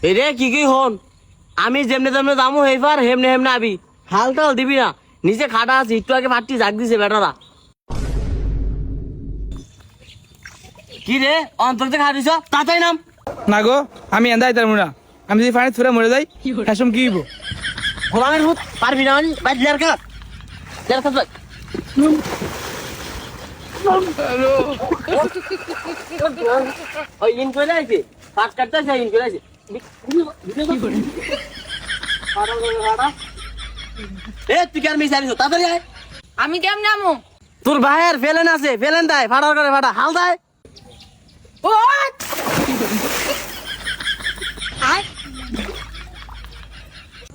রে কি হন আমি যেমনে তেমনে দামু হেফার হেমনে হেমনে আবি হালটাল দিবি না নিচে খাটা আছে একটু আগে ফাটটি জাগ দিছে বেটারা কি রে অন্তরতে খাটিস তাতেই নাম না গো আমি এন্দাই তার মুনা আমি যদি পানি ছুড়ে মরে যাই এসম কি হইব গোলামের ভূত পারবি না বাইর লেয়ার কাট ওই ইন করে আছে ফাট কাটতে আছে ইন করে আছে এ তুই কি আর মিশারিস তাড়াতাড়ি আয় আমি কেমন নামু তোর ভাইয়ের ফেলেন আছে ফেলেন দেয় ফাটার করে ফাটা হাল দেয় ও আয়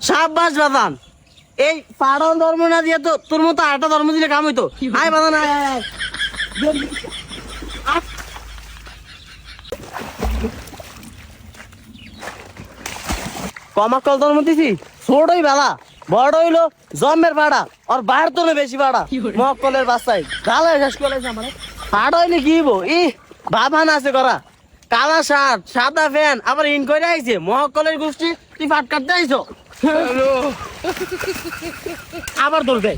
সাব্বাস বাদান এই পাড়ন ধর্ম না দিয়ে তো তোর মতো আরেকটা ধর্ম দিলে কাম হইতো আয় বাদান আয় আয় আয় কমাকল ধর্ম দিছি ছোটই বেলা বড় হইলো জন্মের পাড়া আর বাইর তো বেশি পাড়া মকলের বাসায় গালে শেষ করেছে আমার পাড়া হইলে কি হইব ই বাবান আছে করা কালা শার্ট সাদা ফ্যান আবার ইন করে আইছে মহকলের গোষ্ঠী তুই ফাট কাটতে আইছো আবার ধরবে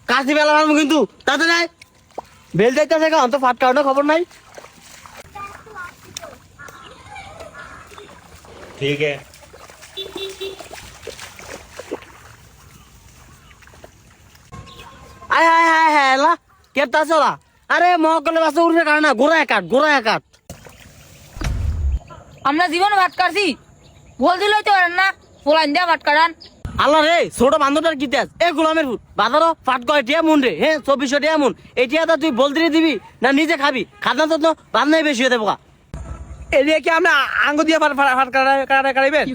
কাশি বেলা ভাবো কিন্তু তাতে নাই বেল যাইতেছে কারণ তো ফাট কাটানোর খবর নাই ठीक है আয় আয় আয় হ্যাঁ লা কেতা চলা আরে মহকলের বাসা উঠে কাট না গোড়ায় কাট আমরা জীবনে ভাত কাটছি বল দিল তো না পোলাইন দিয়া ভাত কাটান আল্লাহ রে ছোট বান্ধবটার কি তেজ এ গোলামের ফুট বাজারও ফাট কয় টিয়া মন রে হ্যাঁ 2400 টিয়া মন এটিয়া তুই বলতে দিবি না নিজে খাবি খাদ্য তো বান্ধাই বেশি হয়ে দেবো এদিকে কি আমরা আঙ্গ দিয়ে ফাট কাটাইবেন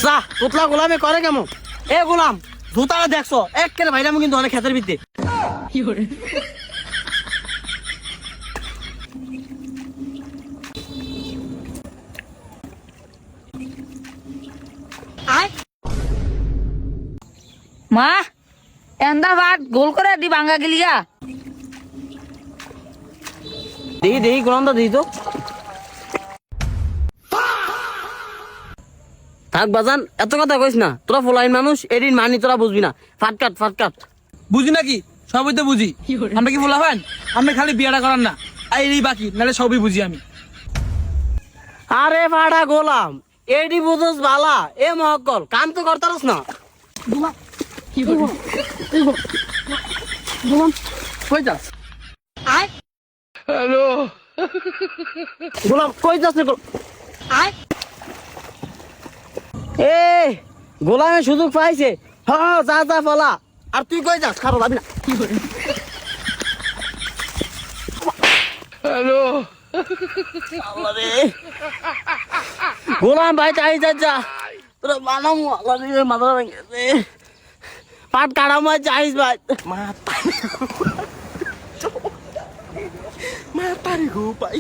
সাহ পুতলা গোলামে করে কেমন এ গোলাম জুতাটা দেখছো এক কেরে ভাইরাম কিন্তু অনেক ক্ষেতের ভিত্তি আয় মা এন্দা ভাত গোল করে দি ভাঙ্গা গেলিয়া দেখি গোলামটা দিই তো থাক বাজান এত কথা কইস না তোরা ফলাইন মানুষ এদিন মানি তোরা বুঝবি না ফাটকাট বুঝি নাকি সবই তো বুঝি আমরা কি বলা হয় আমরা খালি বিয়াটা করার না আর এই বাকি নাহলে সবই বুঝি আমি আরে ফাড়া গোলাম এডি বুঝোস বালা এ মহকল কাম তো করতারস না গোলাম কই যাস আয় গোলাম কই যাস আয় এ গোলামে সুযোগ পাইছে হ্যাঁ যা ফলা আর তুই কই যাস খারাপ যাবি না আল্লাহ রে। গোলাম ভাই চাই যা তোরা বানাম আল্লাহ রে মাথা ভেঙে পাট কাটা মাছ চাইস ভাই mata nih gue pak